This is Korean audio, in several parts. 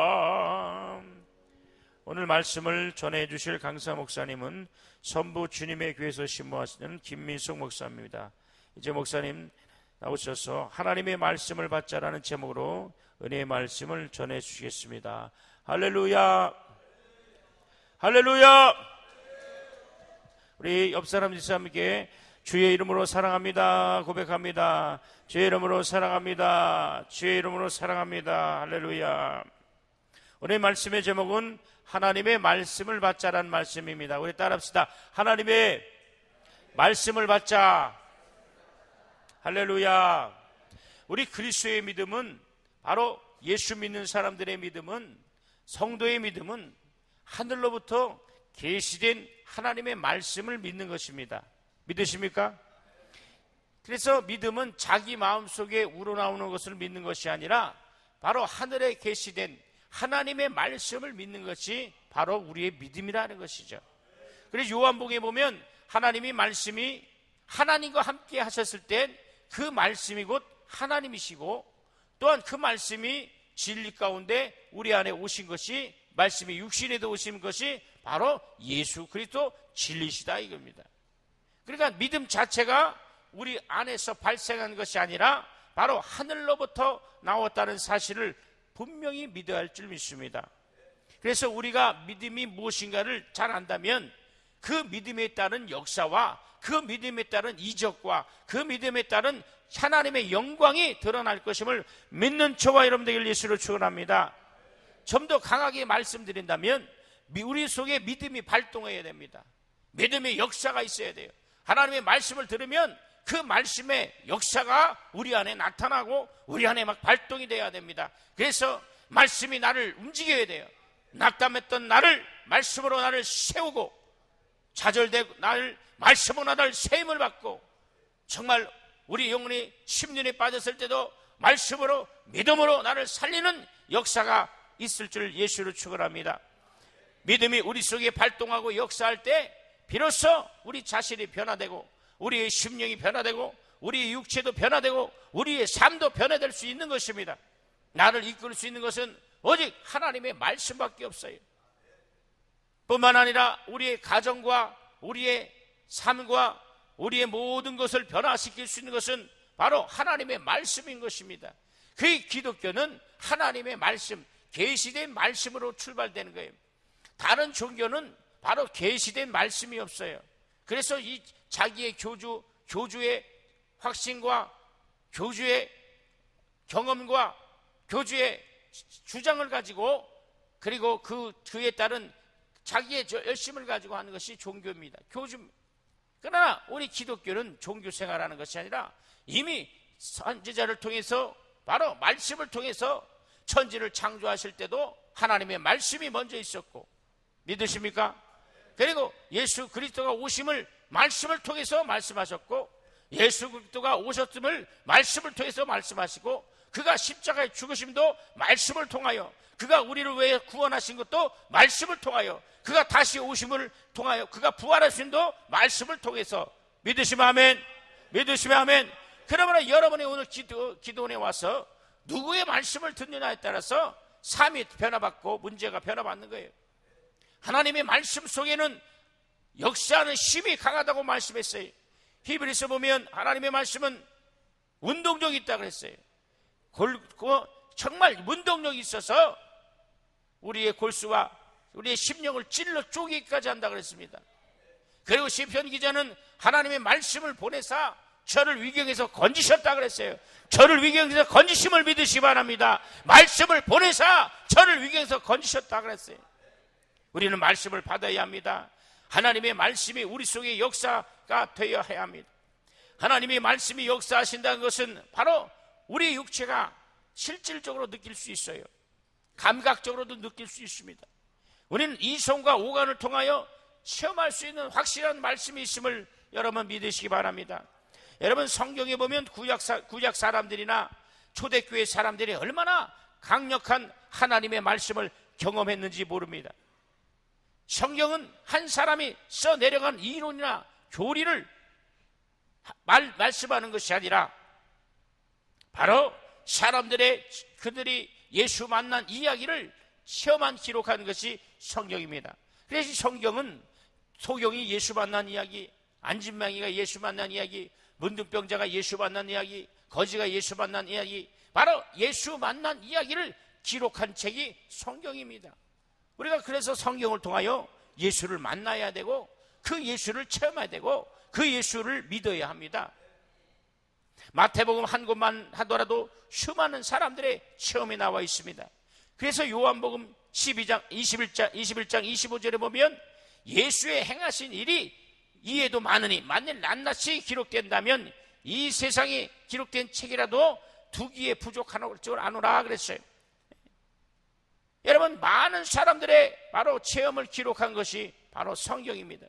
일바치오리다. 오늘 말씀을 전해주실 강사 목사님은 선부 주님의 교회에서 신무하시는 김민숙 목사입니다. 이제 목사님 나오셔서 하나님의 말씀을 받자라는 제목으로 은혜의 말씀을 전해주시겠습니다. 할렐루야, 할렐루야. 우리 옆사람 뒷사람에게 주의 이름으로 사랑합니다 고백합니다. 주의 이름으로 사랑합니다. 주의 이름으로 사랑합니다. 할렐루야. 오늘 말씀의 제목은 하나님의 말씀을 받자라는 말씀입니다. 우리 따라합시다. 하나님의 말씀을 받자. 할렐루야. 우리 그리스도의 믿음은, 바로 예수 믿는 사람들의 믿음은, 성도의 믿음은 하늘로부터 계시된 하나님의 말씀을 믿는 것입니다. 믿으십니까? 그래서 믿음은 자기 마음속에 우러나오는 것을 믿는 것이 아니라 바로 하늘에 계시된 하나님의 말씀을 믿는 것이 바로 우리의 믿음이라는 것이죠. 그래서 요한복음에 보면 하나님이 말씀이 하나님과 함께 하셨을 때 그 말씀이 곧 하나님이시고, 또한 그 말씀이 진리 가운데 우리 안에 오신 것이, 말씀이 육신에도 오신 것이 바로 예수 그리스도 진리시다 이겁니다. 그러니까 믿음 자체가 우리 안에서 발생한 것이 아니라 바로 하늘로부터 나왔다는 사실을 분명히 믿어야 할 줄 믿습니다. 그래서 우리가 믿음이 무엇인가를 잘 안다면 그 믿음에 따른 역사와 그 믿음에 따른 이적과 그 믿음에 따른 하나님의 영광이 드러날 것임을 믿는 저와 여러분들 예수로 축원합니다. 좀 더 강하게 말씀드린다면 우리 속에 믿음이 발동해야 됩니다. 믿음의 역사가 있어야 돼요. 하나님의 말씀을 들으면 그 말씀의 역사가 우리 안에 나타나고 우리 안에 막 발동이 돼야 됩니다. 그래서 말씀이 나를 움직여야 돼요. 낙담했던 나를 말씀으로 나를 세우고, 좌절되고 나를 말씀으로 나를 세임을 받고, 정말 우리 영혼이 심년에 빠졌을 때도 말씀으로 믿음으로 나를 살리는 역사가 있을 줄 예수로 축원합니다. 믿음이 우리 속에 발동하고 역사할 때 비로소 우리 자신이 변화되고 우리의 심령이 변화되고 우리의 육체도 변화되고 우리의 삶도 변화될 수 있는 것입니다. 나를 이끌 수 있는 것은 오직 하나님의 말씀밖에 없어요. 뿐만 아니라 우리의 가정과 우리의 삶과 우리의 모든 것을 변화시킬 수 있는 것은 바로 하나님의 말씀인 것입니다. 그 기독교는 하나님의 말씀, 계시된 말씀으로 출발되는 거예요. 다른 종교는 바로 계시된 말씀이 없어요. 그래서 이 자기의 교주의 확신과 교주의 경험과 교주의 주장을 가지고, 그리고 그에 따른 자기의 열심을 가지고 하는 것이 종교입니다. 교주입니다. 그러나 우리 기독교는 종교 생활하는 것이 아니라 이미 선지자를 통해서, 바로 말씀을 통해서 천지를 창조하실 때도 하나님의 말씀이 먼저 있었고, 믿으십니까? 그리고 예수 그리스도가 오심을 말씀을 통해서 말씀하셨고, 예수 그리스도가 오셨음을 말씀을 통해서 말씀하시고, 그가 십자가에 죽으심도 말씀을 통하여, 그가 우리를 위해 구원하신 것도 말씀을 통하여, 그가 다시 오심을 통하여, 그가 부활하심도 말씀을 통해서. 믿으시면 아멘. 믿으시면 아멘. 그러므로 여러분이 오늘 기도원에 와서 누구의 말씀을 듣느냐에 따라서 삶이 변화받고 문제가 변화받는 거예요. 하나님의 말씀 속에는 역사하는 힘이 강하다고 말씀했어요. 히브리서 보면 하나님의 말씀은 운동력이 있다고 그랬어요. 정말 운동력이 있어서 우리의 골수와 우리의 심령을 찔러 쪼개기까지 한다고 그랬습니다. 그리고 시편 기자는 하나님의 말씀을 보내사 저를 위경에서 건지셨다고 그랬어요. 저를 위경에서 건지심을 믿으시기 바랍니다. 말씀을 보내사 저를 위경에서 건지셨다고 그랬어요. 우리는 말씀을 받아야 합니다. 하나님의 말씀이 우리 속에 역사가 되어야 합니다. 하나님의 말씀이 역사하신다는 것은 바로 우리 육체가 실질적으로 느낄 수 있어요. 감각적으로도 느낄 수 있습니다. 우리는 이성과 오감을 통하여 체험할 수 있는 확실한 말씀이 있음을 여러분 믿으시기 바랍니다. 여러분 성경에 보면 구약 사람들이나 초대교회 사람들이 얼마나 강력한 하나님의 말씀을 경험했는지 모릅니다. 성경은 한 사람이 써내려간 이론이나 교리를 말씀하는 것이 아니라 바로 그들이 예수 만난 이야기를 시험한 기록한 것이 성경입니다. 그래서 성경은 소경이 예수 만난 이야기, 안진망이가 예수 만난 이야기, 문둥병자가 예수 만난 이야기, 거지가 예수 만난 이야기, 바로 예수 만난 이야기를 기록한 책이 성경입니다. 우리가 그래서 성경을 통하여 예수를 만나야 되고 그 예수를 체험해야 되고 그 예수를 믿어야 합니다. 마태복음 한 곳만 하더라도 수많은 사람들의 체험이 나와 있습니다. 그래서 요한복음 21장 25절에 보면 예수의 행하신 일이 이에도 많으니 만일 낱낱이 기록된다면 이 세상에 기록된 책이라도 두기에 부족할 줄 아노라 그랬어요. 여러분, 많은 사람들의 바로 체험을 기록한 것이 바로 성경입니다.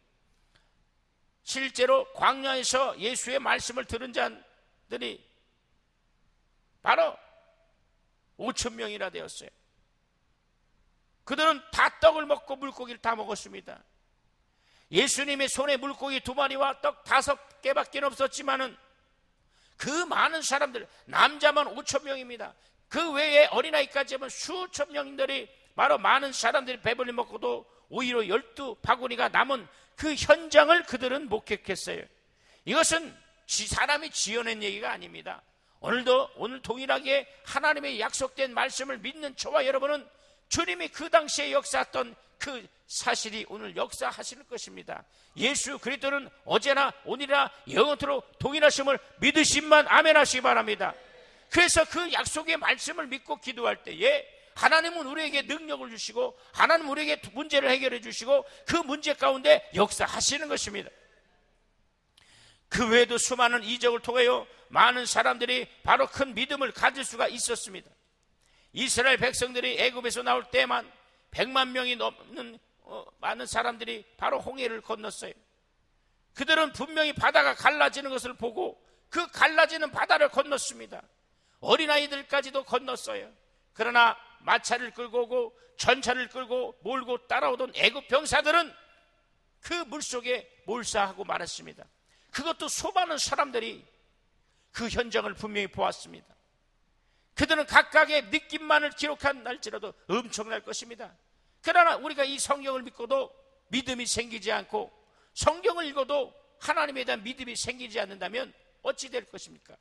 실제로 광야에서 예수의 말씀을 들은 자들이 바로 5,000명이나 되었어요. 그들은 다 떡을 먹고 물고기를 다 먹었습니다. 예수님의 손에 물고기 2마리와 떡 5개밖에 없었지만은 그 많은 사람들, 남자만 5,000명입니다. 그 외에 어린아이까지 하면 수천 명들이 바로 많은 사람들이 배불리 먹고도 오히려 12바구니가 남은 그 현장을 그들은 목격했어요. 이것은 사람이 지어낸 얘기가 아닙니다. 오늘 동일하게 하나님의 약속된 말씀을 믿는 저와 여러분은 주님이 그 당시에 역사했던 그 사실이 오늘 역사하실 것입니다. 예수 그리스도는 어제나 오늘이나 영원토록 동일하심을 믿으심만 아멘 하시기 바랍니다. 그래서 그 약속의 말씀을 믿고 기도할 때에 하나님은 우리에게 능력을 주시고 하나님은 우리에게 문제를 해결해 주시고 그 문제 가운데 역사하시는 것입니다. 그 외에도 수많은 이적을 통하여 많은 사람들이 바로 큰 믿음을 가질 수가 있었습니다. 이스라엘 백성들이 애굽에서 나올 때만 100만 명이 넘는 많은 사람들이 바로 홍해를 건넜어요. 그들은 분명히 바다가 갈라지는 것을 보고 그 갈라지는 바다를 건넜습니다. 어린아이들까지도 건넜어요. 그러나 마차를 끌고 오고 전차를 끌고 몰고 따라오던 애굽 병사들은 그 물속에 몰사하고 말았습니다. 그것도 수많은 사람들이 그 현장을 분명히 보았습니다. 그들은 각각의 느낌만을 기록한 날지라도 엄청날 것입니다. 그러나 우리가 이 성경을 믿고도 믿음이 생기지 않고 성경을 읽어도 하나님에 대한 믿음이 생기지 않는다면 어찌 될 것입니까?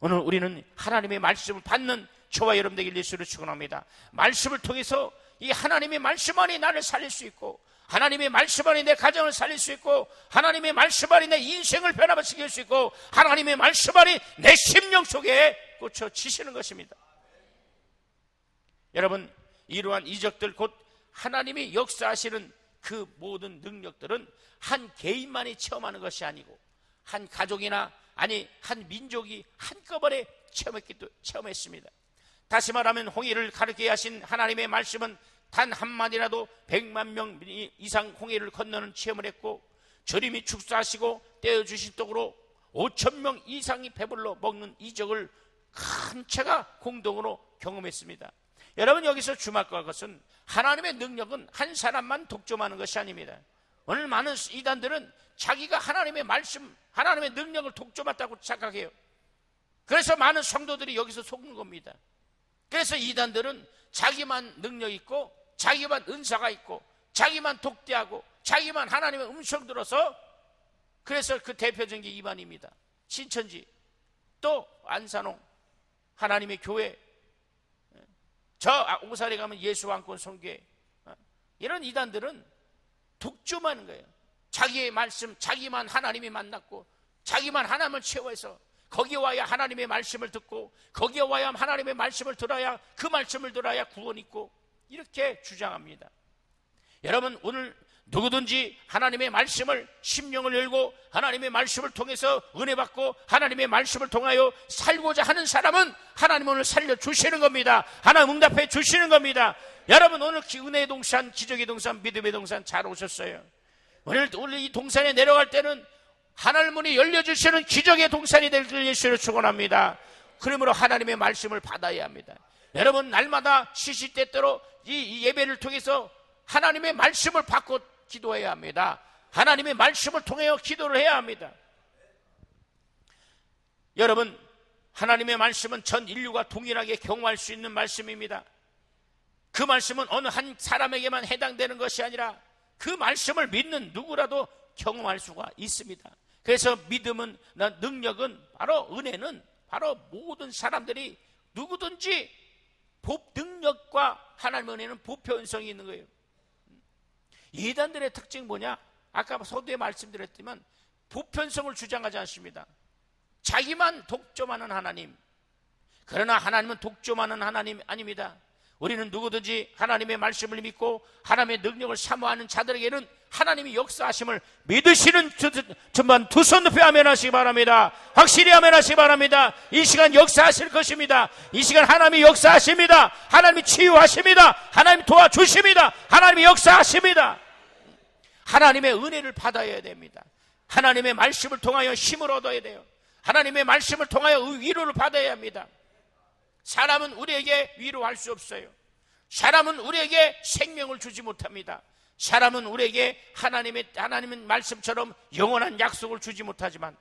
오늘 우리는 하나님의 말씀을 받는 저와 여러분 되길 예수를 축원합니다. 말씀을 통해서 이 하나님의 말씀 안에 나를 살릴 수 있고 하나님의 말씀 안에 내 가정을 살릴 수 있고 하나님의 말씀 안에 내 인생을 변화시킬 수 있고 하나님의 말씀 안에 내 심령 속에 꽂혀지시는 것입니다. 여러분, 이러한 이적들 곧 하나님이 역사하시는 그 모든 능력들은 한 개인만이 체험하는 것이 아니고 한 가족이나 아니 한 민족이 한꺼번에 체험했습니다. 다시 말하면 홍해를 가르게 하신 하나님의 말씀은 단 한마디라도 100만 명 이상 홍해를 건너는 체험을 했고 주님이 축사하시고 떼어주신 떡으로 5,000명 이상이 배불러 먹는 이적을 한 채가 공동으로 경험했습니다. 여러분, 여기서 주목할 것은 하나님의 능력은 한 사람만 독점하는 것이 아닙니다. 오늘 많은 이단들은 자기가 하나님의 말씀, 하나님의 능력을 독점했다고 착각해요. 그래서 많은 성도들이 여기서 속는 겁니다. 그래서 이단들은 자기만 능력 있고 자기만 은사가 있고 자기만 독대하고 자기만 하나님의 음성 들어서, 그래서 그 대표적인 게 이반입니다. 신천지, 또 안산홍, 하나님의 교회, 저 오사리 가면 예수왕권 성교회, 이런 이단들은 독점하는 거예요. 자기의 말씀, 자기만 하나님이 만났고 자기만 하나님을 채워서 거기에 와야 하나님의 말씀을 듣고 거기에 와야 하나님의 말씀을 들어야 그 말씀을 들어야 구원 있고 이렇게 주장합니다. 여러분, 오늘 누구든지 하나님의 말씀을 심령을 열고 하나님의 말씀을 통해서 은혜 받고 하나님의 말씀을 통하여 살고자 하는 사람은 하나님 오늘 살려주시는 겁니다. 하나님 응답해 주시는 겁니다. 여러분, 오늘 은혜의 동산, 기적의 동산, 믿음의 동산 잘 오셨어요. 오늘 이 동산에 내려갈 때는 하늘 문이 열려주시는 기적의 동산이 될 줄 예수를 축원합니다. 그러므로 하나님의 말씀을 받아야 합니다. 여러분, 날마다 시시때때로 이 예배를 통해서 하나님의 말씀을 받고 기도해야 합니다. 하나님의 말씀을 통해 기도를 해야 합니다. 여러분, 하나님의 말씀은 전 인류가 동일하게 경험할 수 있는 말씀입니다. 그 말씀은 어느 한 사람에게만 해당되는 것이 아니라 그 말씀을 믿는 누구라도 경험할 수가 있습니다. 그래서 믿음은, 능력은, 바로 은혜는 바로 모든 사람들이 누구든지 능력과 하나님의 은혜는 보편성이 있는 거예요. 이단들의 특징이 뭐냐? 아까 서두에 말씀드렸지만 보편성을 주장하지 않습니다. 자기만 독점하는 하나님. 그러나 하나님은 독점하는 하나님 아닙니다. 우리는 누구든지 하나님의 말씀을 믿고 하나님의 능력을 사모하는 자들에게는 하나님이 역사하심을 믿으시는 전반 두 손 높이 아멘하시기 바랍니다. 확실히 아멘하시기 바랍니다. 이 시간 역사하실 것입니다. 이 시간 하나님이 역사하십니다. 하나님이 치유하십니다. 하나님이 도와주십니다. 하나님이 역사하십니다. 하나님의 은혜를 받아야 됩니다. 하나님의 말씀을 통하여 힘을 얻어야 돼요. 하나님의 말씀을 통하여 위로를 받아야 합니다. 사람은 우리에게 위로할 수 없어요. 사람은 우리에게 생명을 주지 못합니다. 사람은 우리에게 하나님의 말씀처럼 영원한 약속을 주지 못하지만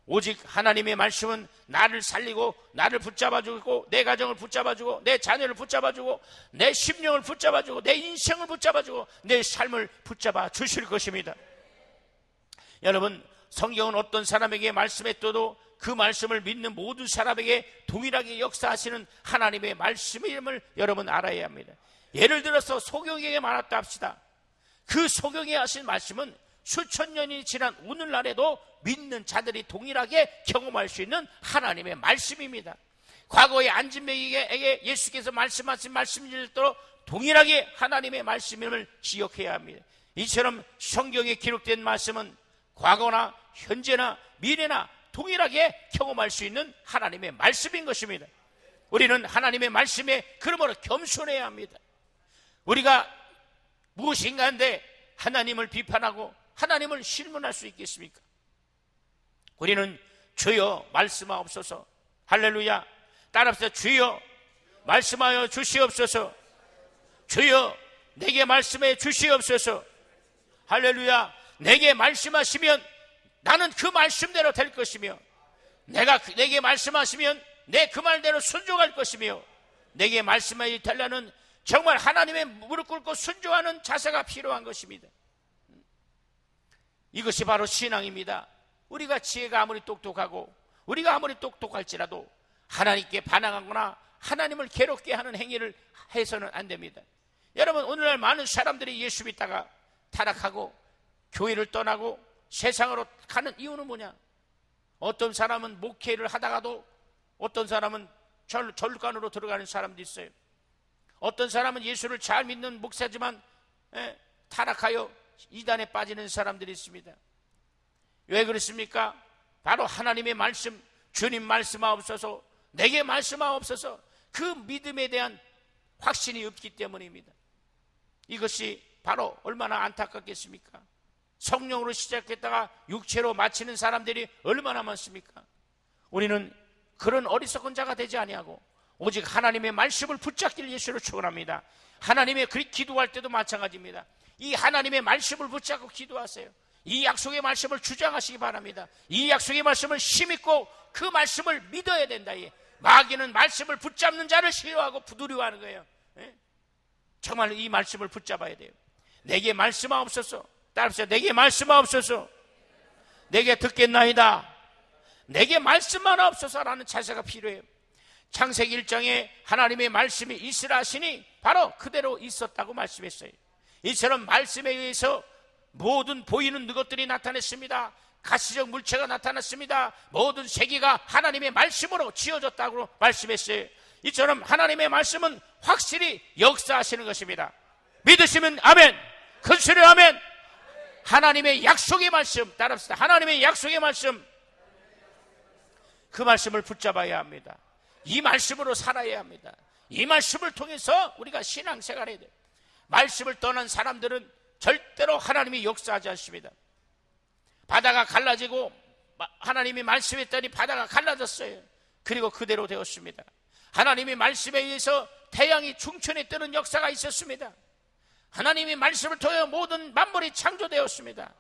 오직 하나님의 말씀은 나를 살리고 나를 붙잡아주고 내 가정을 붙잡아주고 내 자녀를 붙잡아주고 내 심령을 붙잡아주고 내 인생을 붙잡아주고 내 삶을 붙잡아 주실 것입니다. 여러분, 성경은 어떤 사람에게 말씀했어도 그 말씀을 믿는 모든 사람에게 동일하게 역사하시는 하나님의 말씀임을 여러분 알아야 합니다. 예를 들어서 소경에게 말했다 합시다. 그 소경에 하신 말씀은 수천 년이 지난 오늘날에도 믿는 자들이 동일하게 경험할 수 있는 하나님의 말씀입니다. 과거에 안진뱅이에게 예수께서 말씀하신 말씀일도 동일하게 하나님의 말씀임을 기억해야 합니다. 이처럼 성경에 기록된 말씀은 과거나 현재나 미래나 동일하게 경험할 수 있는 하나님의 말씀인 것입니다. 우리는 하나님의 말씀에 그러므로 겸손해야 합니다. 우리가 무엇인가인데 하나님을 비판하고 하나님을 신문할 수 있겠습니까? 우리는 주여 말씀하옵소서. 할렐루야. 따라합시다. 주여 말씀하여 주시옵소서. 주여 내게 말씀해 주시옵소서. 할렐루야. 내게 말씀하시면 나는 그 말씀대로 될 것이며 내게 말씀하시면 내 그 말대로 순종할 것이며 내게 말씀하지 달라는 정말 하나님의 무릎 꿇고 순종하는 자세가 필요한 것입니다. 이것이 바로 신앙입니다. 우리가 지혜가 아무리 똑똑하고 우리가 아무리 똑똑할지라도 하나님께 반항하거나 하나님을 괴롭게 하는 행위를 해서는 안 됩니다. 여러분, 오늘날 많은 사람들이 예수 믿다가 타락하고 교회를 떠나고 세상으로 가는 이유는 뭐냐? 어떤 사람은 목회를 하다가도 어떤 사람은 절간으로 들어가는 사람도 있어요. 어떤 사람은 예수를 잘 믿는 목사지만 타락하여 이단에 빠지는 사람들이 있습니다. 왜 그렇습니까? 바로 하나님의 말씀, 주님 말씀하옵소서, 내게 말씀하옵소서, 그 믿음에 대한 확신이 없기 때문입니다. 이것이 바로 얼마나 안타깝겠습니까? 성령으로 시작했다가 육체로 마치는 사람들이 얼마나 많습니까? 우리는 그런 어리석은 자가 되지 아니하고 오직 하나님의 말씀을 붙잡길 예수로 축원합니다. 하나님의 기도할 때도 마찬가지입니다. 이 하나님의 말씀을 붙잡고 기도하세요. 이 약속의 말씀을 주장하시기 바랍니다. 이 약속의 말씀을 힘있고 그 말씀을 믿어야 된다. 마귀는 말씀을 붙잡는 자를 싫어하고 두려워하는 거예요. 정말 이 말씀을 붙잡아야 돼요. 내게 말씀하옵소서. 따라합시다. 내게 말씀하옵소서. 내게 듣겠나이다. 내게 말씀만 하옵소서라는 자세가 필요해요. 창세기 1장에 하나님의 말씀이 있으라 하시니 바로 그대로 있었다고 말씀했어요. 이처럼 말씀에 의해서 모든 보이는 것들이 나타났습니다. 가시적 물체가 나타났습니다. 모든 세계가 하나님의 말씀으로 지어졌다고 말씀했어요. 이처럼 하나님의 말씀은 확실히 역사하시는 것입니다. 믿으시면 아멘. 큰 소리로 아멘. 하나님의 약속의 말씀, 따라합시다. 하나님의 약속의 말씀, 그 말씀을 붙잡아야 합니다. 이 말씀으로 살아야 합니다. 이 말씀을 통해서 우리가 신앙생활을 해야 돼요. 말씀을 떠난 사람들은 절대로 하나님이 역사하지 않습니다. 바다가 갈라지고 하나님이 말씀했더니 바다가 갈라졌어요. 그리고 그대로 되었습니다. 하나님의 말씀에 의해서 태양이 중천에 뜨는 역사가 있었습니다. 하나님의 말씀을 통해 모든 만물이 창조되었습니다.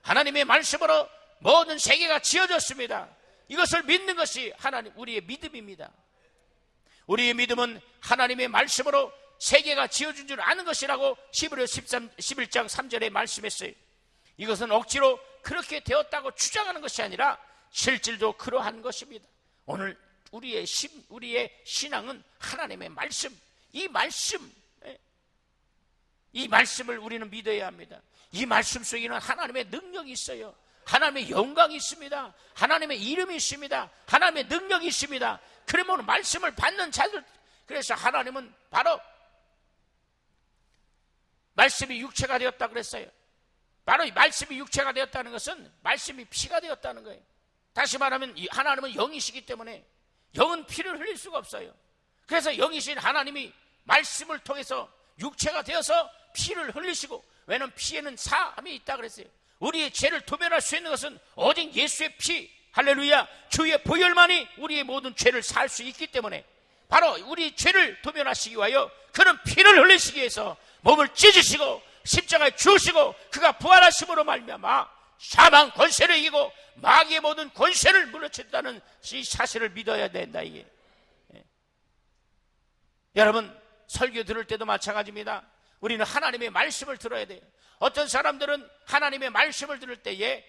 하나님의 말씀으로 모든 세계가 지어졌습니다. 이것을 믿는 것이 하나님 우리의 믿음입니다. 우리의 믿음은 하나님의 말씀으로 세계가 지어준 줄 아는 것이라고 히브리서 11장 3절에 말씀했어요. 이것은 억지로 그렇게 되었다고 주장하는 것이 아니라 실질도 그러한 것입니다. 오늘 우리의 신앙은 하나님의 말씀, 이 말씀을 우리는 믿어야 합니다. 이 말씀 속에는 하나님의 능력이 있어요. 하나님의 영광이 있습니다. 하나님의 이름이 있습니다. 하나님의 능력이 있습니다. 그러면 말씀을 받는 자들, 그래서 하나님은 바로 말씀이 육체가 되었다 그랬어요. 바로 이 말씀이 육체가 되었다는 것은 말씀이 피가 되었다는 거예요. 다시 말하면 하나님은 영이시기 때문에 영은 피를 흘릴 수가 없어요. 그래서 영이신 하나님이 말씀을 통해서 육체가 되어서 피를 흘리시고, 왜냐하면 피에는 사함이 있다 그랬어요. 우리의 죄를 도면할 수 있는 것은 오직 예수의 피, 할렐루야, 주의 보혈만이 우리의 모든 죄를 살 수 있기 때문에 바로 우리 죄를 도면하시기 위하여 그는 피를 흘리시기 위해서 몸을 찢으시고 십자가에 죽으시고 그가 부활하심으로 말미암아 사망 권세를 이기고 마귀의 모든 권세를 물리쳤다는 이 사실을 믿어야 된다. 이게 여러분, 설교 들을 때도 마찬가지입니다. 우리는 하나님의 말씀을 들어야 돼요. 어떤 사람들은 하나님의 말씀을 들을 때에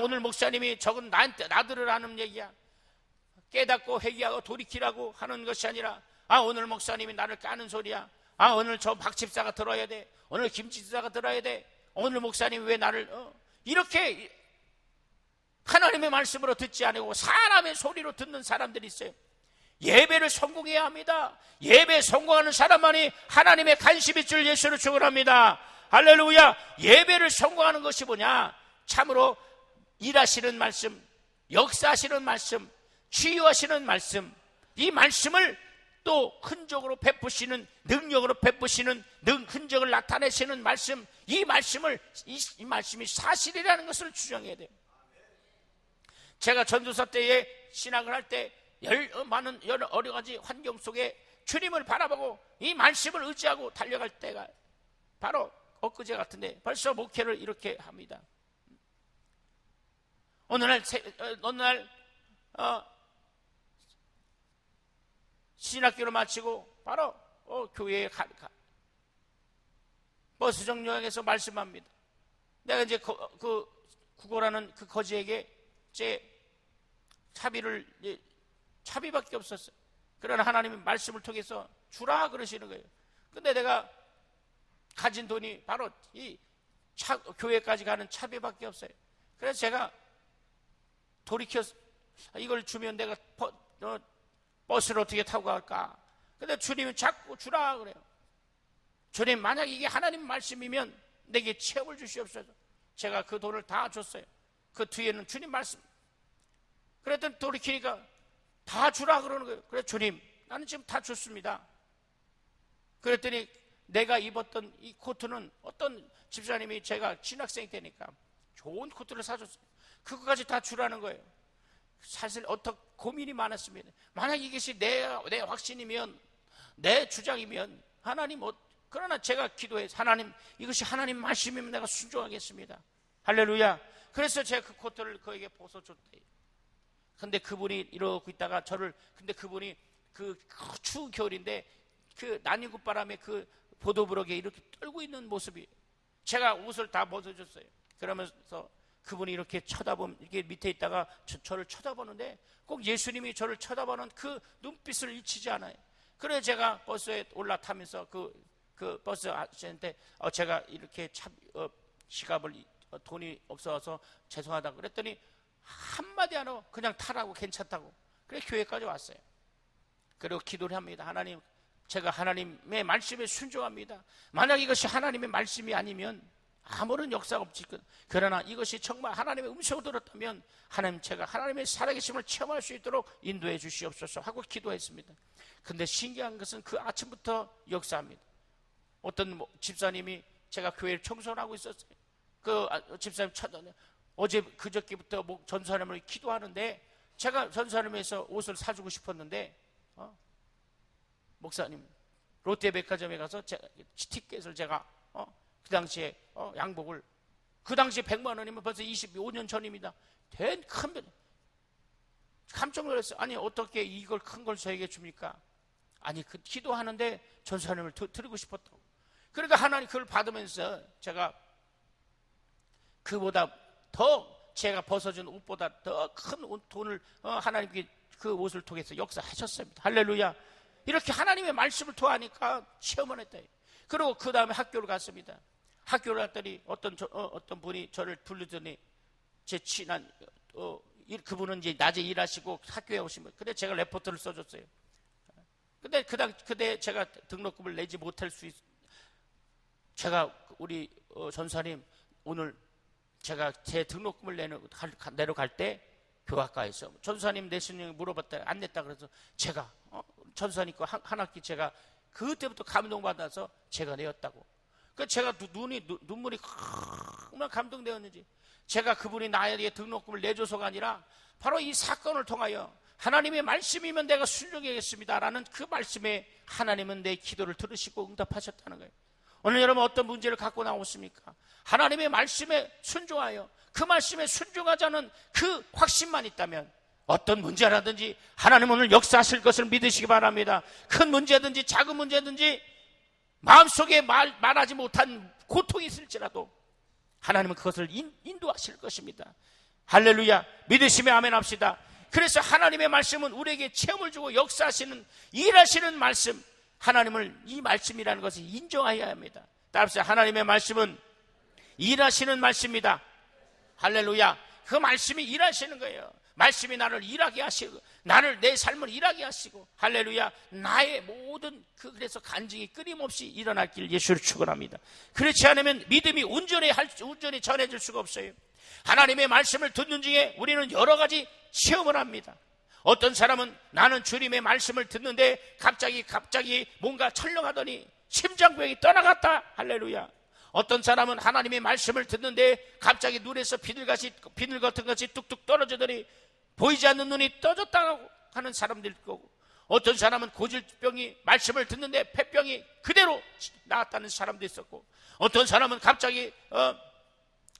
오늘 목사님이 저건 나들을 하는 얘기야, 깨닫고 회개하고 돌이키라고 하는 것이 아니라 오늘 목사님이 나를 까는 소리야, 오늘 저 박 집사가 들어야 돼, 오늘 김 집사가 들어야 돼, 오늘 목사님이 왜 나를 이렇게 하나님의 말씀으로 듣지 않고 사람의 소리로 듣는 사람들이 있어요. 예배를 성공해야 합니다. 예배 성공하는 사람만이 하나님의 관심이 줄 예수를 축원합니다. 할렐루야. 예배를 성공하는 것이 뭐냐? 참으로 일하시는 말씀, 역사하시는 말씀, 치유하시는 말씀, 이 말씀을 또 흔적으로 베푸시는, 능력으로 베푸시는, 흔적을 나타내시는 말씀, 이 말씀이 사실이라는 것을 주장해야 돼요. 제가 전도사 때에 신학을 할 때 많은 여러 가지 환경 속에 주님을 바라보고 이 말씀을 의지하고 달려갈 때가 바로 엊그제 같은데 벌써 목회를 이렇게 합니다. 어느 날 신학교를 마치고 바로 교회에 버스 정류장에서 말씀합니다. 내가 이제 그 구걸하는 그 거지에게 제 차비밖에 없었어요. 그러나 하나님의 말씀을 통해서 주라 그러시는 거예요. 근데 내가 가진 돈이 바로 이 교회까지 가는 차비밖에 없어요. 그래서 제가 돌이켜서 이걸 주면 내가 버스를 어떻게 타고 갈까? 근데 주님이 자꾸 주라 그래요. 주님, 만약 이게 하나님 말씀이면 내게 체험을 주시옵소서. 제가 그 돈을 다 줬어요. 그 뒤에는 주님 말씀. 그랬더니 돌이키니까 다 주라 그러는 거예요. 그래서 주님, 나는 지금 다 줬습니다. 그랬더니 내가 입었던 이 코트는 어떤 집사님이 제가 신학생 때니까 좋은 코트를 사줬어요. 그거까지 다 주라는 거예요. 사실 어떻게 고민이 많았습니다. 만약 이것이 내 확신이면, 내 주장이면 하나님 그러나 제가 기도해서 하나님, 이것이 하나님 말씀이면 내가 순종하겠습니다. 할렐루야. 그래서 제가 그 코트를 그에게 벗어줬대요. 근데 그분이 이러고 있다가 근데 그분이 그 추운 겨울인데 그 난임굿바람에 그 보도브럭에 이렇게 떨고 있는 모습이, 제가 옷을 다 벗어줬어요. 그러면서 그분이 이렇게 이렇게 밑에 있다가 저를 쳐다보는데 꼭 예수님이 저를 쳐다보는 그 눈빛을 잊히지 않아요. 그래서 제가 버스에 올라타면서 그 버스 아저씨한테 제가 이렇게 돈이 없어서 죄송하다고 그랬더니 한마디 안 하고 그냥 타라고, 괜찮다고. 그래 교회까지 왔어요. 그리고 기도를 합니다. 하나님, 제가 하나님의 말씀에 순종합니다. 만약 이것이 하나님의 말씀이 아니면 아무런 역사가 없지. 그러나 이것이 정말 하나님의 음성을 들었다면 하나님, 제가 하나님의 살아계심을 체험할 수 있도록 인도해 주시옵소서 하고 기도했습니다. 근데 신기한 것은 그 아침부터 역사합니다. 어떤 집사님이, 제가 교회를 청소를 하고 있었어요. 그 집사님 어제 그저께부터 전사님을 기도하는데 제가 전사님에서 옷을 사주고 싶었는데 목사님 롯데백화점에 가서 티켓을 제가 그 당시에 양복을 그 당시 100만 원이면 벌써 25년 전입니다. 된 큰 깜짝 놀랐어요. 아니 어떻게 이걸 큰 걸 저에게 줍니까? 아니 그 기도하는데 전사님을 드리고 싶었다고. 그러니까 하나님 그걸 받으면서 제가 그보다 더 제가 벗어준 옷보다 더 큰 돈을 하나님께 그 옷을 통해서 역사하셨습니다. 할렐루야. 이렇게 하나님의 말씀을 통하니까 체험을 했다. 그리고 그 다음에 학교를 갔습니다. 학교를 갔더니 어떤 분이 저를 부르더니 제 친한 그분은 이제 낮에 일하시고 학교에 오시면 근데 제가 레포트를 써줬어요. 근데 그때 제가 등록금을 내지 못할 수 제가 우리 전사님 오늘 제가 제 등록금을 내려갈 때 교학과에서 전사님 내시는 물어봤다 안 냈다 그래서 제가 전사님과 한 학기 제가 그때부터 감동받아서 제가 내었다고. 그 제가 눈물이 얼마나 감동되었는지 제가 그분이 나에게 등록금을 내줘서가 아니라 바로 이 사건을 통하여 하나님의 말씀이면 내가 순종하겠습니다라는 그 말씀에 하나님은 내 기도를 들으시고 응답하셨다는 거예요. 오늘 여러분 어떤 문제를 갖고 나오십니까? 하나님의 말씀에 순종하여 그 말씀에 순종하자는 그 확신만 있다면 어떤 문제라든지 하나님 오늘 역사하실 것을 믿으시기 바랍니다. 큰 문제든지 작은 문제든지 마음속에 말하지 못한 고통이 있을지라도 하나님은 그것을 인도하실 것입니다. 할렐루야. 믿으시면 아멘 합시다. 그래서 하나님의 말씀은 우리에게 체험을 주고 역사하시는 일하시는 말씀, 하나님을 이 말씀이라는 것을 인정해야 합니다. 따라서 하나님의 말씀은 일하시는 말씀입니다. 할렐루야. 그 말씀이 일하시는 거예요. 말씀이 나를 일하게 하시고 내 삶을 일하게 하시고 할렐루야. 나의 모든 그래서 간증이 끊임없이 일어날 길 예수를 축원합니다. 그렇지 않으면 믿음이 온전히 전해질 수가 없어요. 하나님의 말씀을 듣는 중에 우리는 여러 가지 시험을 합니다. 어떤 사람은 나는 주님의 말씀을 듣는데 갑자기 뭔가 철렁하더니 심장병이 떠나갔다. 할렐루야. 어떤 사람은 하나님의 말씀을 듣는데 갑자기 눈에서 비늘 같은 것이 뚝뚝 떨어지더니 보이지 않는 눈이 떠졌다고 하는 사람들 거고, 어떤 사람은 고질병이 말씀을 듣는데 폐병이 그대로 나았다는 사람도 있었고, 어떤 사람은 갑자기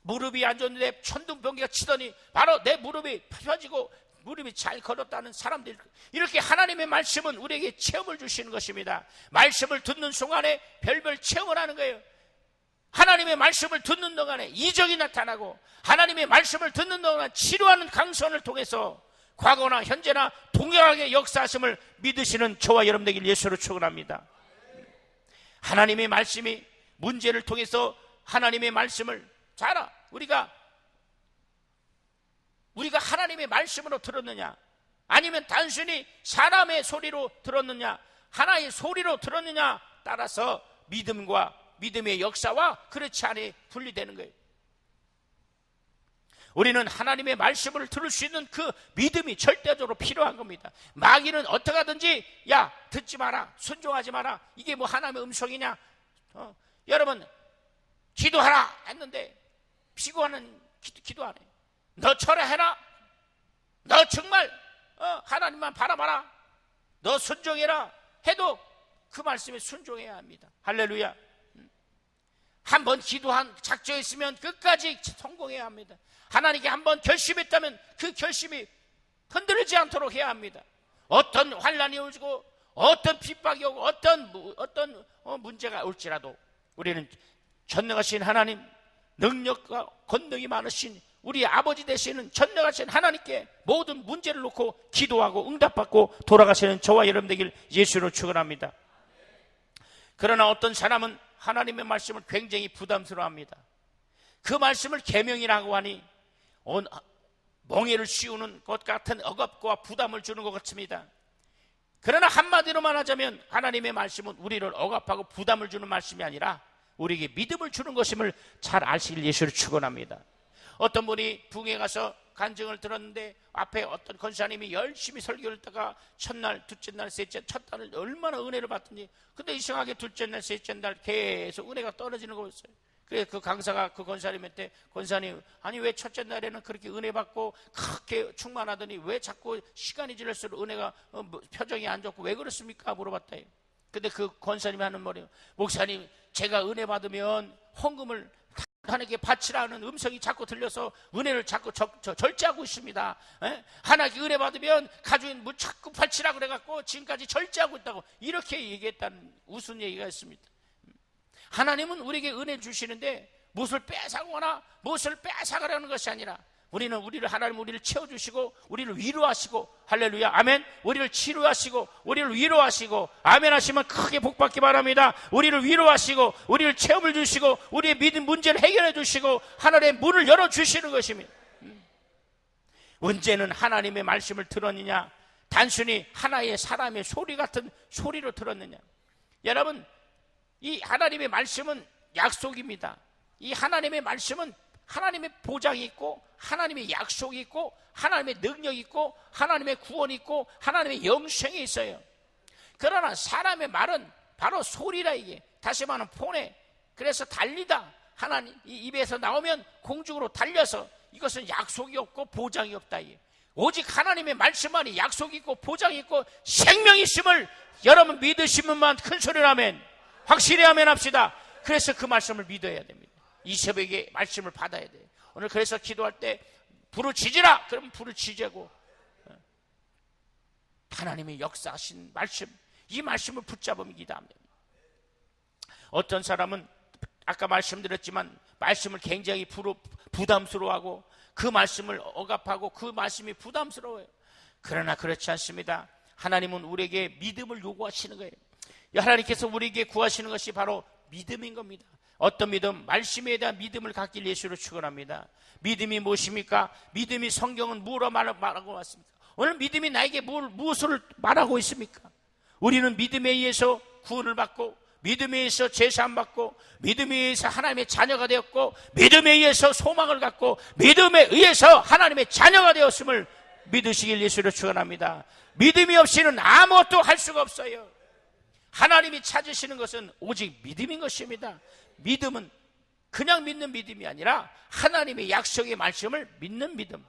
무릎이 안 좋은데 천둥번개가 치더니 바로 내 무릎이 펴지고 무릎이 잘 걸었다는 사람들. 이렇게 하나님의 말씀은 우리에게 체험을 주시는 것입니다. 말씀을 듣는 순간에 별별 체험을 하는 거예요. 하나님의 말씀을 듣는 동안에 이적이 나타나고 하나님의 말씀을 듣는 동안 치료하는 강선을 통해서 과거나 현재나 동일하게 역사하심을 믿으시는 저와 여러분 되길 예수로 축원합니다. 하나님의 말씀이 문제를 통해서 하나님의 말씀을 우리가 하나님의 말씀으로 들었느냐 아니면 단순히 사람의 소리로 들었느냐 하나의 소리로 들었느냐 따라서 믿음의 역사와 그렇지 않게 분리되는 거예요. 우리는 하나님의 말씀을 들을 수 있는 그 믿음이 절대적으로 필요한 겁니다. 마귀는 어떻게 하든지 듣지 마라, 순종하지 마라, 이게 뭐 하나님의 음성이냐, 여러분 기도하라 했는데 피곤하는 기도 안 해. 너 철회해라, 너 정말 하나님만 바라봐라, 너 순종해라 해도 그 말씀에 순종해야 합니다. 할렐루야. 한번 기도한 작정했으면 끝까지 성공해야 합니다. 하나님께 한번 결심했다면 그 결심이 흔들리지 않도록 해야 합니다. 어떤 환난이 오고 어떤 핍박이 오고 어떤 문제가 올지라도 우리는 전능하신 하나님, 능력과 권능이 많으신 우리 아버지 되시는 전능하신 하나님께 모든 문제를 놓고 기도하고 응답받고 돌아가시는 저와 여러분 되길 예수로 축원합니다. 그러나 어떤 사람은 하나님의 말씀을 굉장히 부담스러워합니다. 그 말씀을 계명이라고 하니 멍에를 씌우는 것 같은 억압과 부담을 주는 것 같습니다. 그러나 한마디로 말하자면 하나님의 말씀은 우리를 억압하고 부담을 주는 말씀이 아니라 우리에게 믿음을 주는 것임을 잘 아시길 예수를 축원합니다. 어떤 분이 부흥에 가서 간증을 들었는데 앞에 어떤 권사님이 열심히 설교를 했다가 첫날, 둘째 날, 셋째, 첫 달을 얼마나 은혜를 받든지, 근데 이상하게 둘째 날, 셋째 날 계속 은혜가 떨어지는 거였어요. 그래서 그 강사가 그 권사님한테, 권사님, 아니 왜 첫째 날에는 그렇게 은혜 받고 그렇게 충만하더니 왜 자꾸 시간이 지날수록 은혜가 표정이 안 좋고 왜 그렇습니까? 물어봤다. 근데 그 권사님이 하는 말이에요. 목사님, 제가 은혜 받으면 헌금을 하나님께 바치라는 음성이 자꾸 들려서 은혜를 자꾸 절제하고 있습니다. 하나님께 은혜 받으면 가지고 있는 뭐 자꾸 바치라 그래갖고 지금까지 절제하고 있다고 이렇게 얘기했다는 우스운 얘기가 있습니다. 하나님은 우리에게 은혜를 주시는데 무엇을 뺏어가거나 무엇을 뺏어가려는 것이 아니라 하나님 우리를 채워주시고 우리를 위로하시고, 할렐루야, 아멘. 우리를 치료하시고 우리를 위로하시고, 아멘 하시면 크게 복받기 바랍니다. 우리를 위로하시고 우리를 체험을 주시고 우리의 믿음 문제를 해결해 주시고 하늘의 문을 열어주시는 것입니다. 언제는 하나님의 말씀을 들었느냐, 단순히 하나의 사람의 소리 같은 소리로 들었느냐. 여러분, 이 하나님의 말씀은 약속입니다. 이 하나님의 말씀은 하나님의 보장이 있고 하나님의 약속이 있고 하나님의 능력이 있고 하나님의 구원이 있고 하나님의 영생이 있어요. 그러나 사람의 말은 바로 소리라. 이게 다시 말하면 폰에, 그래서 달리다, 하나님 이 입에서 나오면 공중으로 달려서, 이것은 약속이 없고 보장이 없다. 이게 오직 하나님의 말씀만이 약속이 있고 보장이 있고 생명이 있음을 여러분 믿으시면만 큰 소리로 아멘, 확실히 아멘 합시다. 그래서 그 말씀을 믿어야 됩니다. 이 새벽에 말씀을 받아야 돼요. 오늘 그래서 기도할 때 부르짖으라 그러면 부르짖고, 하나님의 역사하신 말씀, 이 말씀을 붙잡으면 기도합니다. 어떤 사람은 아까 말씀드렸지만 말씀을 굉장히 부담스러워하고 그 말씀을 억압하고 그 말씀이 부담스러워요. 그러나 그렇지 않습니다. 하나님은 우리에게 믿음을 요구하시는 거예요. 하나님께서 우리에게 구하시는 것이 바로 믿음인 겁니다. 어떤 믿음? 말씀에 대한 믿음을 갖길 예수로 축원합니다. 믿음이 무엇입니까? 믿음이 성경은 무엇으로 말하고 왔습니까? 오늘 믿음이 나에게 무엇을 말하고 있습니까? 우리는 믿음에 의해서 구원을 받고, 믿음에 의해서 제사함 받고, 믿음에 의해서 하나님의 자녀가 되었고, 믿음에 의해서 소망을 갖고, 믿음에 의해서 하나님의 자녀가 되었음을 믿으시길 예수로 축원합니다. 믿음이 없이는 아무것도 할 수가 없어요. 하나님이 찾으시는 것은 오직 믿음인 것입니다. 믿음은 그냥 믿는 믿음이 아니라 하나님의 약속의 말씀을 믿는 믿음.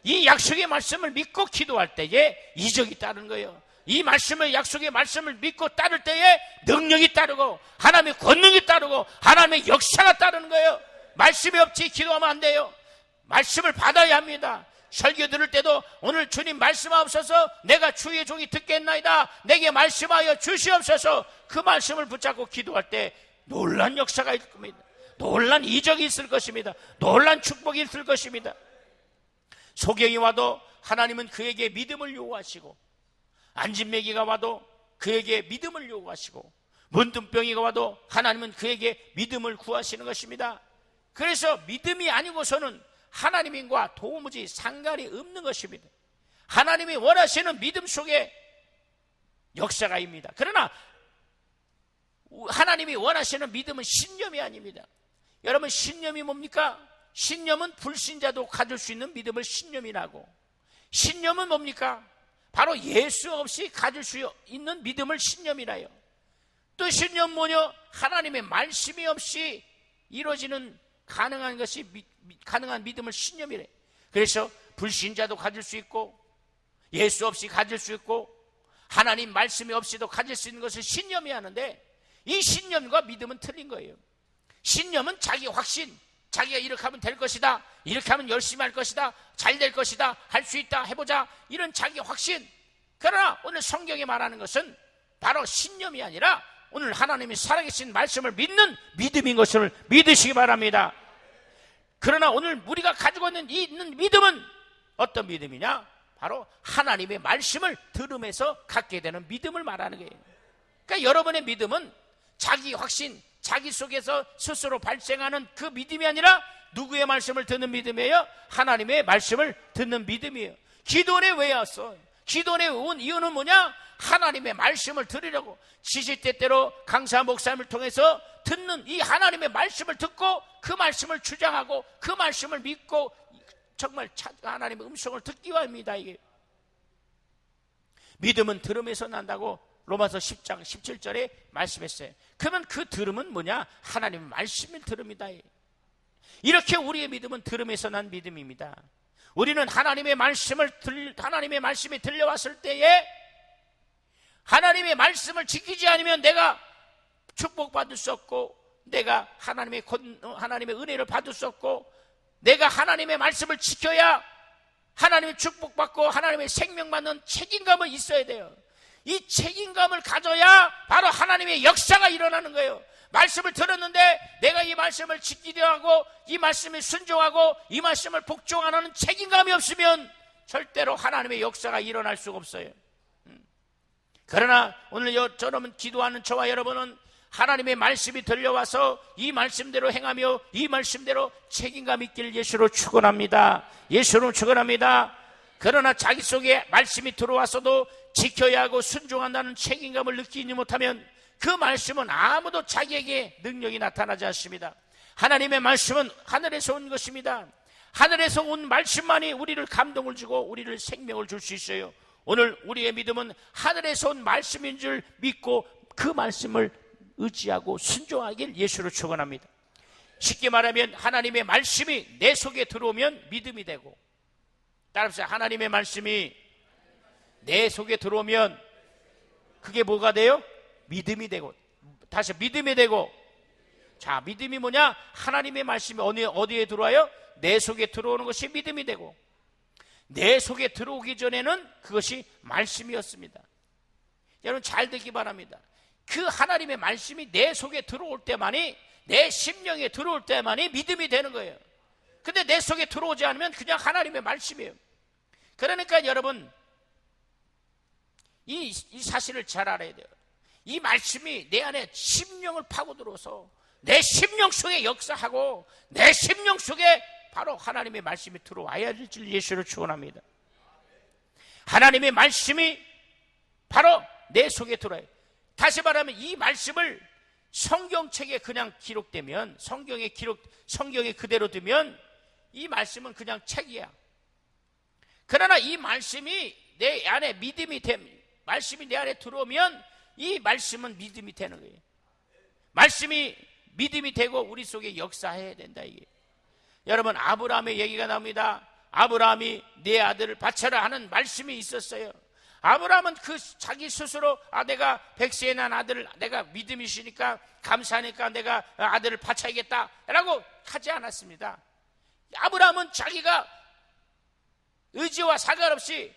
이 약속의 말씀을 믿고 기도할 때에 이적이 따르는 거예요. 이 말씀의 약속의 말씀을 믿고 따를 때에 능력이 따르고 하나님의 권능이 따르고 하나님의 역사가 따르는 거예요. 말씀이 없이 기도하면 안 돼요. 말씀을 받아야 합니다. 설교 들을 때도 오늘 주님 말씀하옵소서, 내가 주의 종이 듣겠나이다, 내게 말씀하여 주시옵소서, 그 말씀을 붙잡고 기도할 때 놀란 역사가 있을 겁니다. 놀란 이적이 있을 것입니다. 놀란 축복이 있을 것입니다. 소경이 와도 하나님은 그에게 믿음을 요구하시고, 안진매기가 와도 그에게 믿음을 요구하시고, 문둥병이가 와도 하나님은 그에게 믿음을 구하시는 것입니다. 그래서 믿음이 아니고서는 하나님과 도무지 상관이 없는 것입니다. 하나님이 원하시는 믿음 속에 역사가 입니다. 그러나 하나님이 원하시는 믿음은 신념이 아닙니다. 여러분, 신념이 뭡니까? 신념은 불신자도 가질 수 있는 믿음을 신념이라고. 신념은 뭡니까? 바로 예수 없이 가질 수 있는 믿음을 신념이라요. 또 신념 뭐냐? 하나님의 말씀이 없이 이루어지는 가능한 것이 가능한 믿음을 신념이래. 그래서 불신자도 가질 수 있고 예수 없이 가질 수 있고 하나님 말씀이 없이도 가질 수 있는 것을 신념이 하는데, 이 신념과 믿음은 틀린 거예요. 신념은 자기 확신, 자기가 이렇게 하면 될 것이다, 이렇게 하면 열심히 할 것이다, 잘 될 것이다, 할 수 있다, 해보자, 이런 자기 확신. 그러나 오늘 성경이 말하는 것은 바로 신념이 아니라 오늘 하나님이 살아계신 말씀을 믿는 믿음인 것을 믿으시기 바랍니다. 그러나 오늘 우리가 가지고 있는 믿음은 어떤 믿음이냐? 바로 하나님의 말씀을 들으면서 갖게 되는 믿음을 말하는 거예요. 그러니까 여러분의 믿음은 자기 확신, 자기 속에서 스스로 발생하는 그 믿음이 아니라 누구의 말씀을 듣는 믿음이에요? 하나님의 말씀을 듣는 믿음이에요. 기도원에 왜 왔어? 기도원에 온 이유는 뭐냐? 하나님의 말씀을 들으려고, 시시때때로 강사 목사님을 통해서 듣는 이 하나님의 말씀을 듣고 그 말씀을 주장하고 그 말씀을 믿고 정말 하나님의 음성을 듣기 위함입니다. 이게 믿음은 들음에서 난다고 로마서 10장 17절에 말씀했어요. 그러면 그 들음은 뭐냐? 하나님의 말씀을 들음이다. 이렇게 우리의 믿음은 들음에서 난 믿음입니다. 우리는 하나님의 말씀이 들려왔을 때에 하나님의 말씀을 지키지 않으면 내가 축복받을 수 없고 내가 하나님의 은혜를 받을 수 없고, 내가 하나님의 말씀을 지켜야 하나님의 축복받고 하나님의 생명받는 책임감은 있어야 돼요. 이 책임감을 가져야 바로 하나님의 역사가 일어나는 거예요. 말씀을 들었는데 내가 이 말씀을 지키려 하고, 이 말씀에 순종하고, 이 말씀을 복종하는 책임감이 없으면 절대로 하나님의 역사가 일어날 수가 없어요. 그러나 오늘 저는 기도하는 저와 여러분은 하나님의 말씀이 들려와서 이 말씀대로 행하며 이 말씀대로 책임감 있길 예수로 축원합니다. 예수로 축원합니다. 그러나 자기 속에 말씀이 들어와서도 지켜야 하고 순종한다는 책임감을 느끼지 못하면 그 말씀은 아무도 자기에게 능력이 나타나지 않습니다. 하나님의 말씀은 하늘에서 온 것입니다. 하늘에서 온 말씀만이 우리를 감동을 주고 우리를 생명을 줄 수 있어요. 오늘 우리의 믿음은 하늘에서 온 말씀인 줄 믿고 그 말씀을 의지하고 순종하길 예수로 축원합니다. 쉽게 말하면 하나님의 말씀이 내 속에 들어오면 믿음이 되고, 따라합시다. 하나님의 말씀이 내 속에 들어오면 그게 뭐가 돼요? 믿음이 되고. 다시 믿음이 되고. 자, 믿음이 뭐냐? 하나님의 말씀이 어디에 들어와요? 내 속에 들어오는 것이 믿음이 되고, 내 속에 들어오기 전에는 그것이 말씀이었습니다. 여러분 잘 듣기 바랍니다. 그 하나님의 말씀이 내 속에 들어올 때만이, 내 심령에 들어올 때만이 믿음이 되는 거예요. 근데 내 속에 들어오지 않으면 그냥 하나님의 말씀이에요. 그러니까 여러분 이 사실을 잘 알아야 돼요. 이 말씀이 내 안에 심령을 파고들어서 내 심령 속에 역사하고 내 심령 속에 바로 하나님의 말씀이 들어와야 될 줄 예수로 축원합니다. 하나님의 말씀이 바로 내 속에 들어와요. 다시 말하면 이 말씀을 성경책에 그냥 기록되면, 성경에 그대로 두면 이 말씀은 그냥 책이야. 그러나 이 말씀이 내 안에 말씀이 내 안에 들어오면 이 말씀은 믿음이 되는 거예요. 말씀이 믿음이 되고 우리 속에 역사해야 된다 이게. 여러분 아브라함의 얘기가 나옵니다. 아브라함이 내 아들을 바쳐라 하는 말씀이 있었어요. 아브라함은 자기 스스로 내가 100세에 난 아들을, 내가 믿음이 있으니까 감사하니까 내가 아들을 바쳐야겠다 라고 하지 않았습니다. 아브라함은 자기가 의지와 상관없이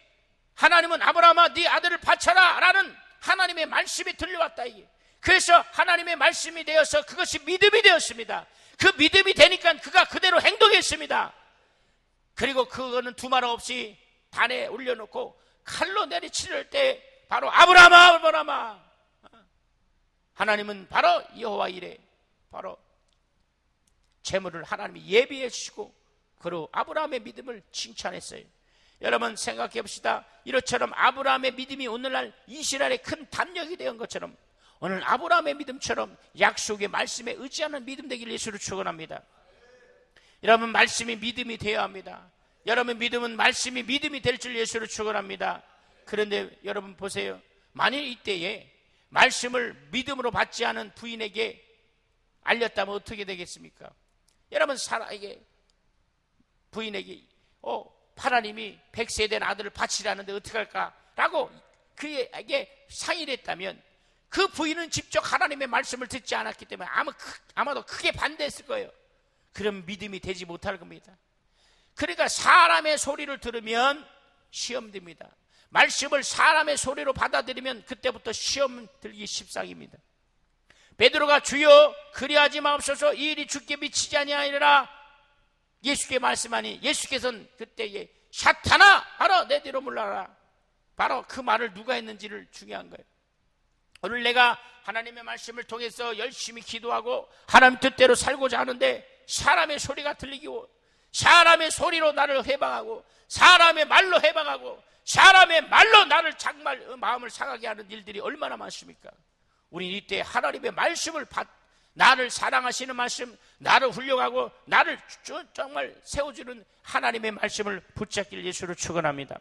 하나님은 아브라함아 네 아들을 바쳐라 라는 하나님의 말씀이 들려왔다 이게. 그래서 하나님의 말씀이 되어서 그것이 믿음이 되었습니다. 그 믿음이 되니까 그가 그대로 행동했습니다. 그리고 그거는 두말함 없이 단에 올려놓고 칼로 내리칠 때 바로 아브라함아 하나님은 바로 여호와 이레, 바로 재물을 하나님이 예비해 주시고 그리고 아브라함의 믿음을 칭찬했어요. 여러분 생각해 봅시다. 이처럼 아브라함의 믿음이 오늘날 이스라엘의 큰 담력이 된 것처럼 오늘 아브라함의 믿음처럼 약속의 말씀에 의지하는 믿음 되기를 예수로 축원합니다. 여러분 말씀이 믿음이 되어야 합니다. 여러분 믿음은 말씀이 믿음이 될 줄 예수로 축원합니다. 그런데 여러분 보세요. 만일 이때에 말씀을 믿음으로 받지 않은 부인에게 알렸다면 어떻게 되겠습니까? 여러분 부인에게 하나님이 100세 된 아들을 바치라는데 어떡할까? 라고 그에게 상의를 했다면 그 부인은 직접 하나님의 말씀을 듣지 않았기 때문에 아마도 크게 반대했을 거예요. 그럼 믿음이 되지 못할 겁니다. 그러니까 사람의 소리를 들으면 시험 듭니다. 말씀을 사람의 소리로 받아들이면 그때부터 시험 들기 십상입니다. 베드로가 주여 그리하지 마옵소서 이 일이 주께 미치지 아니하리라 예수께 말씀하니 예수께서는 그때에 사탄아 바로 내 뒤로 물러가라. 바로 그 말을 누가 했는지를 중요한 거예요. 오늘 내가 하나님의 말씀을 통해서 열심히 기도하고 하나님 뜻대로 살고자 하는데 사람의 소리가 들리고 사람의 소리로 나를 해방하고 사람의 말로 해방하고 사람의 말로 나를 정말 마음을 상하게 하는 일들이 얼마나 많습니까? 우리는 이때 하나님의 말씀을 나를 사랑하시는 말씀, 나를 훌륭하고 나를 정말 세워주는 하나님의 말씀을 붙잡길 예수로 축원합니다.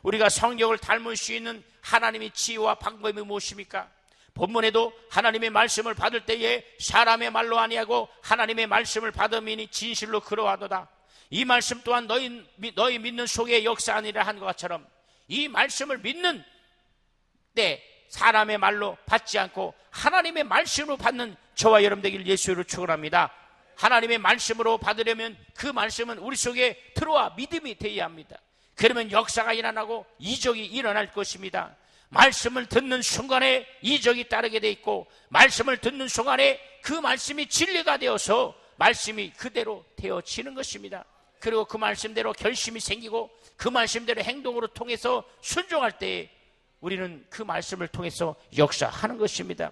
우리가 성경을 닮을 수 있는 하나님의 지혜와 방법이 무엇입니까? 본문에도 하나님의 말씀을 받을 때에 사람의 말로 아니하고 하나님의 말씀을 받음이니 진실로 그러하도다. 이 말씀 또한 너희 믿는 속에 역사하니라 한 것처럼 이 말씀을 믿는 때 사람의 말로 받지 않고 하나님의 말씀으로 받는 저와 여러분 되길 예수로 축원합니다. 하나님의 말씀으로 받으려면 그 말씀은 우리 속에 들어와 믿음이 되어야 합니다. 그러면 역사가 일어나고 이적이 일어날 것입니다. 말씀을 듣는 순간에 이적이 따르게 돼 있고, 말씀을 듣는 순간에 그 말씀이 진리가 되어서 말씀이 그대로 되어지는 것입니다. 그리고 그 말씀대로 결심이 생기고 그 말씀대로 행동으로 통해서 순종할 때에 우리는 그 말씀을 통해서 역사하는 것입니다.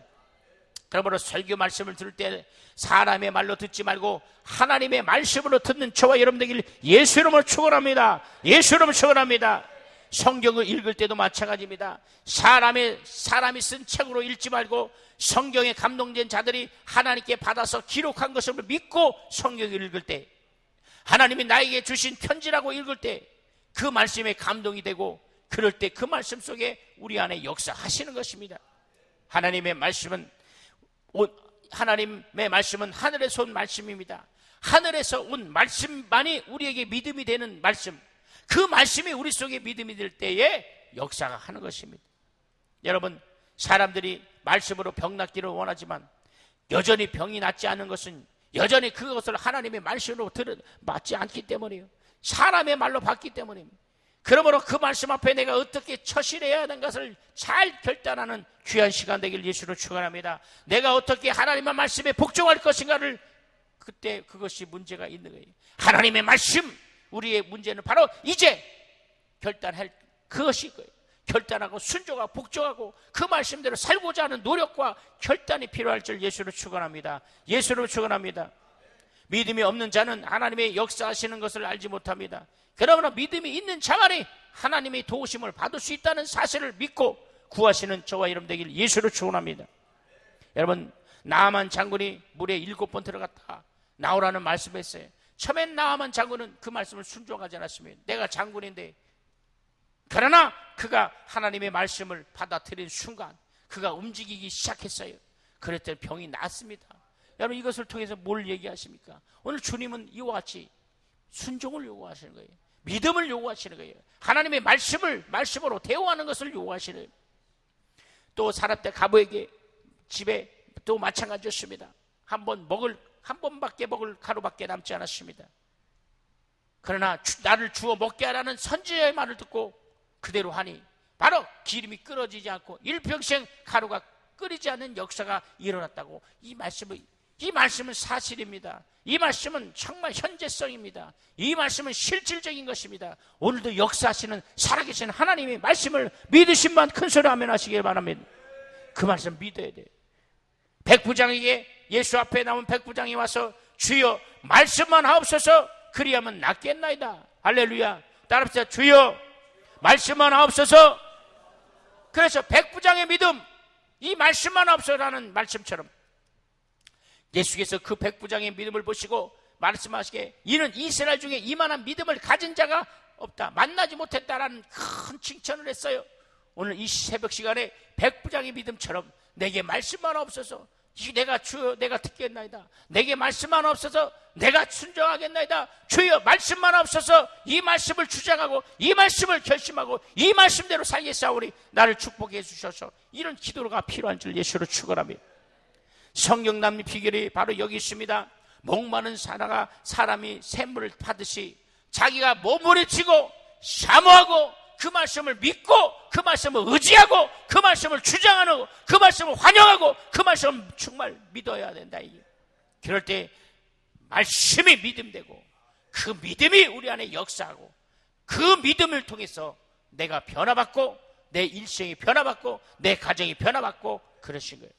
그러므로 설교 말씀을 들을 때 사람의 말로 듣지 말고 하나님의 말씀으로 듣는 저와 여러분 되길 예수 이름으로 축원합니다. 예수 이름으로 축원합니다. 성경을 읽을 때도 마찬가지입니다. 사람이 쓴 책으로 읽지 말고 성경에 감동된 자들이 하나님께 받아서 기록한 것을 믿고 성경을 읽을 때, 하나님이 나에게 주신 편지라고 읽을 때 그 말씀에 감동이 되고, 그럴 때 그 말씀 속에 우리 안에 역사하시는 것입니다. 하나님의 말씀은 하늘에서 온 말씀입니다. 하늘에서 온 말씀만이 우리에게 믿음이 되는 말씀, 그 말씀이 우리 속에 믿음이 될 때에 역사가 하는 것입니다. 여러분, 사람들이 말씀으로 병 낫기를 원하지만 여전히 병이 낫지 않은 것은 여전히 그것을 하나님의 말씀으로 맞지 않기 때문이에요. 사람의 말로 받기 때문입니다. 그러므로 그 말씀 앞에 내가 어떻게 처신해야 하는 것을 잘 결단하는 귀한 시간 되길 예수로 축원합니다. 내가 어떻게 하나님의 말씀에 복종할 것인가를, 그때 그것이 문제가 있는 거예요. 하나님의 말씀, 우리의 문제는 바로 이제 결단할 그것이 거예요. 결단하고 순종하고 복종하고 그 말씀대로 살고자 하는 노력과 결단이 필요할 줄 예수로 축원합니다. 예수로 축원합니다. 믿음이 없는 자는 하나님의 역사하시는 것을 알지 못합니다. 그러나 믿음이 있는 자만이 하나님의 도우심을 받을 수 있다는 사실을 믿고 구하시는 저와 여러분 되길 예수로 축원합니다. 여러분, 나아만 장군이 물에 7번 들어갔다 나오라는 말씀했어요. 처음엔 나아만 장군은 그 말씀을 순종하지 않았습니다. 내가 장군인데. 그러나 그가 하나님의 말씀을 받아들인 순간 그가 움직이기 시작했어요. 그랬더니 병이 낫습니다. 여러분, 이것을 통해서 뭘 얘기하십니까? 오늘 주님은 이와 같이 순종을 요구하시는 거예요. 믿음을 요구하시는 거예요. 하나님의 말씀으로 대화하는 것을 요구하시는 거예요. 또 사렙대 가부에게 집에 또 마찬가지였습니다. 한 번밖에 먹을 가루밖에 남지 않았습니다. 그러나 나를 주워 먹게 하라는 선지자의 말을 듣고 그대로 하니 바로 기름이 끓어지지 않고 일평생 가루가 끓이지 않는 역사가 일어났다고. 이 말씀은 사실입니다. 이 말씀은 정말 현재성입니다. 이 말씀은 실질적인 것입니다. 오늘도 역사하시는 살아계신 하나님의 말씀을 믿으신 분 큰 소리 아멘 하시길 바랍니다. 그 말씀 믿어야 돼요. 백부장에게, 예수 앞에 나온 백부장이 와서 주여 말씀만 하옵소서 그리하면 낫겠나이다. 할렐루야. 따라합시다. 주여 말씀만 하옵소서. 그래서 백부장의 믿음, 이 말씀만 하옵소서라는 말씀처럼 예수께서 그 백부장의 믿음을 보시고 말씀하시기에 이는 이스라엘 중에 이만한 믿음을 가진 자가 없다, 만나지 못했다라는 큰 칭찬을 했어요. 오늘 이 새벽 시간에 백부장의 믿음처럼 내게 말씀만 없어서 내가 듣겠나이다. 내게 말씀만 없어서 내가 순종하겠나이다. 주여 말씀만 없어서 이 말씀을 주장하고 이 말씀을 결심하고 이 말씀대로 살겠사오니 나를 축복해 주셔서, 이런 기도가 필요한 줄 예수로 축원합니다. 성경 남리 비결이 바로 여기 있습니다. 목마른 사람이 샘물을 타듯이 자기가 몸부림치고 사모하고 그 말씀을 믿고 그 말씀을 의지하고 그 말씀을 주장하고 그 말씀을 환영하고 그 말씀을 정말 믿어야 된다. 그럴 때 말씀이 믿음되고 그 믿음이 우리 안에 역사하고 그 믿음을 통해서 내가 변화받고 내 일생이 변화받고 내 가정이 변화받고 그러신 거예요.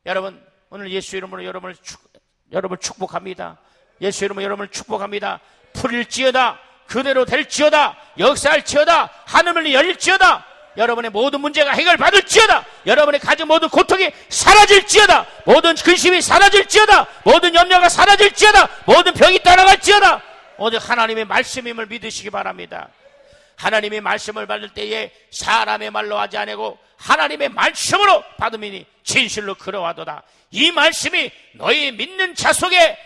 여러분, 오늘 예수 이름으로 여러분을 축복합니다. 예수 이름으로 여러분을 축복합니다. 풀릴지어다, 그대로 될지어다, 역사할지어다, 하늘문이 열릴지어다, 여러분의 모든 문제가 해결받을지어다, 여러분의 가진 모든 고통이 사라질지어다, 모든 근심이 사라질지어다, 모든 염려가 사라질지어다, 모든 병이 떠나갈지어다. 오늘 하나님의 말씀임을 믿으시기 바랍니다. 하나님의 말씀을 받을 때에 사람의 말로 하지 아니고 하나님의 말씀으로 받으니 진실로 그러하도다. 이 말씀이 너희 믿는 자 속에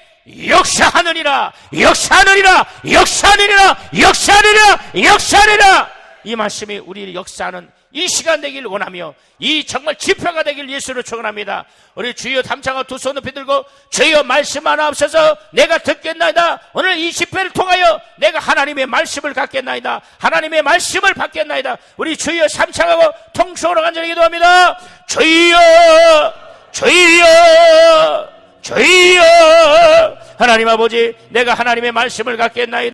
역사하느니라, 역사하느니라, 역사하느니라, 역사하느니라, 역사하느니라. 이 말씀이 우리를 역사하는 이 시간 되길 원하며 이 정말 지표가 되길 예수로 축원합니다. 우리 주여 담창하고 두 손 높이 들고 주여 말씀 하나 없어서 내가 듣겠나이다. 오늘 이 집회를 통하여 내가 하나님의 말씀을 갖겠나이다. 하나님의 말씀을 받겠나이다. 우리 주여 삼창하고 통성으로 간절히 기도합니다. 주여 주여 주여 하나님 아버지, 내가 하나님의 말씀을 갖겠나이다.